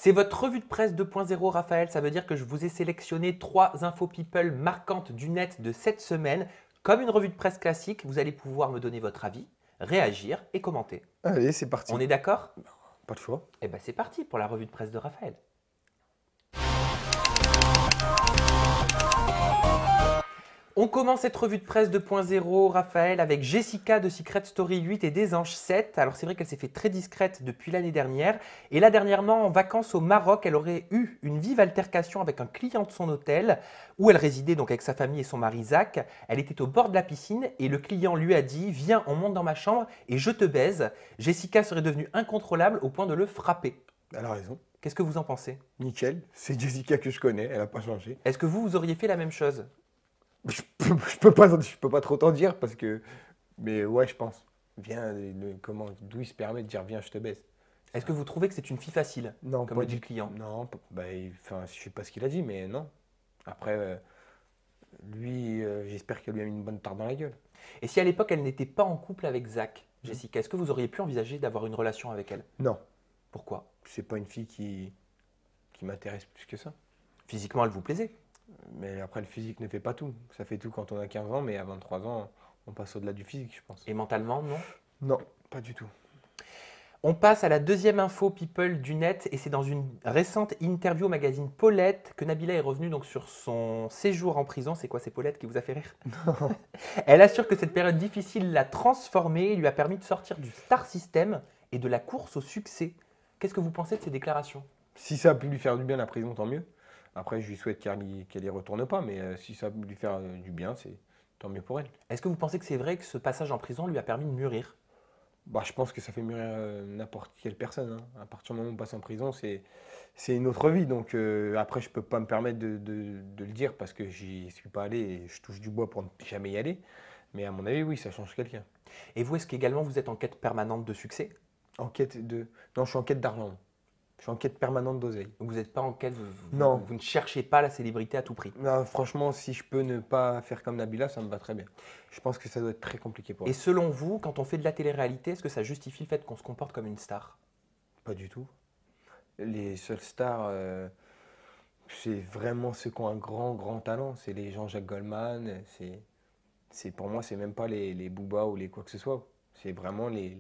C'est votre revue de presse 2.0, Raphaël. Ça veut dire que je vous ai sélectionné 3 infos people marquantes du net de cette semaine. Comme une revue de presse classique, vous allez pouvoir me donner votre avis, réagir et commenter. Allez, c'est On parti. est d'accord? Pas de choix. Eh bien, c'est parti pour la revue de presse de Raphaël. On commence cette revue de presse 2.0, Raphaël, avec Jessica de Secret Story 8 et des Anges 7. Alors c'est vrai qu'elle s'est fait très discrète depuis l'année dernière. Et là, dernièrement, en vacances au Maroc, elle aurait eu une vive altercation avec un client de son hôtel, où elle résidait donc avec sa famille et son mari Zach. Elle était au bord de la piscine et le client lui a dit « Viens, on monte dans ma chambre et je te baise ». Jessica serait devenue incontrôlable au point de le frapper. Elle a raison. Qu'est-ce que vous en pensez? Nickel. C'est Jessica que je connais, elle n'a pas changé. Est-ce que vous auriez fait la même chose? Je peux pas trop t'en dire parce que. Mais ouais, je pense. Viens, d'où il se permet de dire viens, je te baisse. Est-ce que vous trouvez que c'est une fille facile, Non, comme pas le dit du le client? Non, enfin, je sais pas ce qu'il a dit, mais non. Après, lui, j'espère qu'elle lui a mis une bonne tarte dans la gueule. Et si à l'époque elle n'était pas en couple avec Zach, Jessica, est-ce que vous auriez pu envisager d'avoir une relation avec elle? Non, Pourquoi? c'est pas une fille qui m'intéresse plus que ça. Physiquement, elle vous plaisait. Mais après, le physique ne fait pas tout. Ça fait tout quand on a 15 ans, mais à 23 ans, on passe au-delà du physique, je pense. Et mentalement, non? Non, pas du tout. On passe à la deuxième info people du net et c'est dans une récente interview au magazine Paulette que Nabila est revenue donc sur son séjour en prison. C'est quoi, c'est Paulette qui vous a fait rire? Elle assure que cette période difficile l'a transformée et lui a permis de sortir du star system et de la course au succès. Qu'est-ce que vous pensez de ces déclarations? Si ça a pu lui faire du bien la prison, tant mieux. Après, je lui souhaite qu'elle y retourne pas, mais si ça peut lui faire du bien, c'est tant mieux pour elle. Est-ce que vous pensez que c'est vrai que ce passage en prison lui a permis de mûrir? Bah, je pense que ça fait mûrir n'importe quelle personne, hein. À partir du moment où on passe en prison, c'est une autre vie. Donc après, je peux pas me permettre de le dire parce que j'y suis pas allé et je touche du bois pour ne jamais y aller. Mais à mon avis, oui, ça change quelqu'un. Et vous, est-ce qu'également vous êtes en quête permanente de succès? En quête de. Non, je suis en quête d'argent. Je suis en quête permanente d'oseille. Vous n'êtes pas en quête, Non. vous ne cherchez pas la célébrité à tout prix. Non, franchement, si je peux ne pas faire comme Nabila, ça me va très bien. Je pense que ça doit être très compliqué pour Et elle. selon vous, quand on fait de la télé-réalité, est-ce que ça justifie le fait qu'on se comporte comme une star? Pas du tout. Les seules stars, c'est vraiment ceux qui ont un grand, grand talent. C'est les Jean-Jacques Goldman. Pour moi, c'est même pas les Booba ou les quoi que ce soit. C'est vraiment les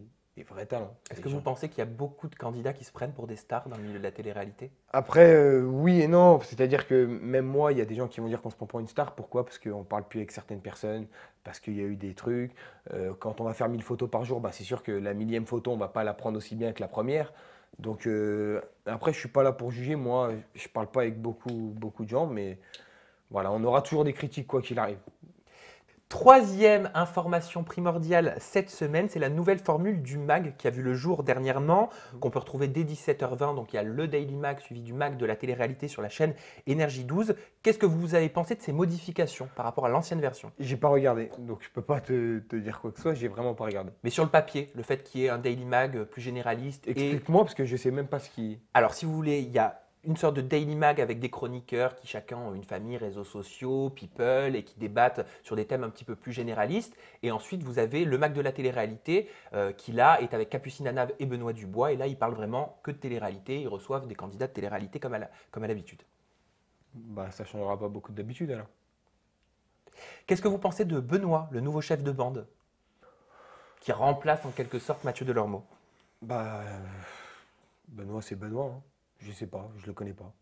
vrais talents. Est-ce Les que vous gens. pensez qu'il y a beaucoup de candidats qui se prennent pour des stars dans le milieu de la télé-réalité? Après, oui et non. C'est-à-dire que même moi, il y a des gens qui vont dire qu'on se prend pour une star. Pourquoi? Parce qu'on parle plus avec certaines personnes, parce qu'il y a eu des trucs. Quand on va faire 1000 photos par jour, bah, c'est sûr que la millième photo, on va pas la prendre aussi bien que la première. Donc après, je suis pas là pour juger. Moi, je parle pas avec beaucoup, beaucoup de gens, mais voilà, on aura toujours des critiques quoi qu'il arrive. Troisième information primordiale cette semaine, c'est la nouvelle formule du MAG qui a vu le jour dernièrement, qu'on peut retrouver dès 17h20. Donc il y a le Daily Mag suivi du MAG de la télé-réalité sur la chaîne Énergie 12. Qu'est-ce que vous avez pensé de ces modifications par rapport à l'ancienne version? J'ai pas regardé, donc je peux pas te dire quoi que ce soit. J'ai vraiment pas regardé. Mais sur le papier, le fait qu'il y ait un Daily Mag plus généraliste et Explique-moi parce que je sais même pas ce qui. alors, si vous voulez, il y a une sorte de daily mag avec des chroniqueurs qui chacun ont une famille, réseaux sociaux, people, et qui débattent sur des thèmes un petit peu plus généralistes. Et ensuite, vous avez le mag de la télé-réalité qui, là, est avec Capucine Anave et Benoît Dubois. Et là, ils parlent vraiment que de télé-réalité. Ils reçoivent des candidats de télé-réalité comme à l'habitude. Bah, ça changera pas beaucoup d'habitude alors. Qu'est-ce que vous pensez de Benoît, le nouveau chef de bande, qui remplace en quelque sorte Mathieu Delormeau? Bah, Benoît, c'est Benoît, hein. Je sais pas, je le connais pas.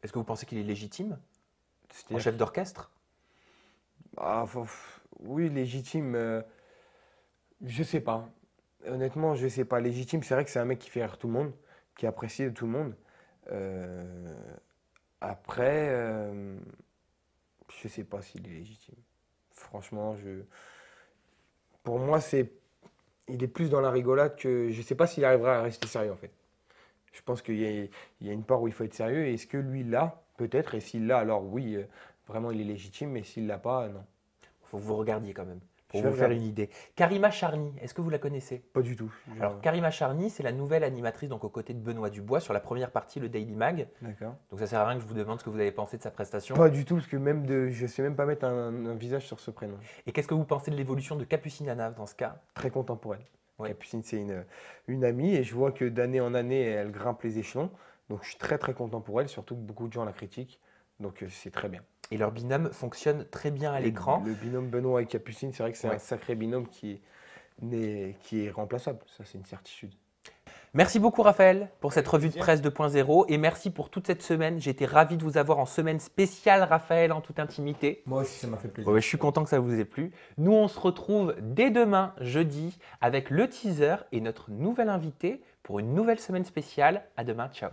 Est-ce que vous pensez qu'il est légitime en C'est-à-dire, chef d'orchestre? oui, légitime, je sais pas. Honnêtement, je sais pas. Légitime, c'est vrai que c'est un mec qui fait rire tout le monde, qui est apprécié de tout le monde. Euh, après, je sais pas s'il est légitime. Franchement, pour moi, il est plus dans la rigolade que je sais pas s'il arrivera à rester sérieux en fait. Je pense qu'il y a une part où il faut être sérieux. Et est-ce que lui l'a? Peut-être. Et s'il l'a, alors oui, vraiment il est légitime. Mais s'il l'a pas, non. Il faut que vous regardiez quand même, pour Je vais vous faire regarder. une idée. Karima Charny, est-ce que vous la connaissez? Pas du tout. Alors, Karima Charny, c'est la nouvelle animatrice donc aux côtés de Benoît Dubois sur la première partie, le Daily Mag. D'accord. Donc, ça sert à rien que je vous demande ce que vous avez pensé de sa prestation. Pas du tout, parce que je sais même pas mettre un visage sur ce prénom. Et qu'est-ce que vous pensez de l'évolution de Capucine Anave dans ce cas? Très contemporaine. Ouais. Capucine, c'est une amie, et je vois que d'année en année, elle grimpe les échelons. Donc je suis très très content pour elle, surtout que beaucoup de gens la critiquent. Donc c'est très bien. Et leur binôme fonctionne très bien à Et l'écran. le binôme Benoît et Capucine, c'est vrai que c'est Ouais. un sacré binôme qui est remplaçable. Ça, c'est une certitude. Merci beaucoup Raphaël pour cette Avec revue de plaisir. presse 2.0 et merci pour toute cette semaine. J'ai été ravi de vous avoir en semaine spéciale Raphaël en toute intimité. Moi aussi, ça m'a fait plaisir. Ouais, je suis content que ça vous ait plu. Nous, on se retrouve dès demain, jeudi, avec le teaser et notre nouvel invité pour une nouvelle semaine spéciale. À demain, ciao.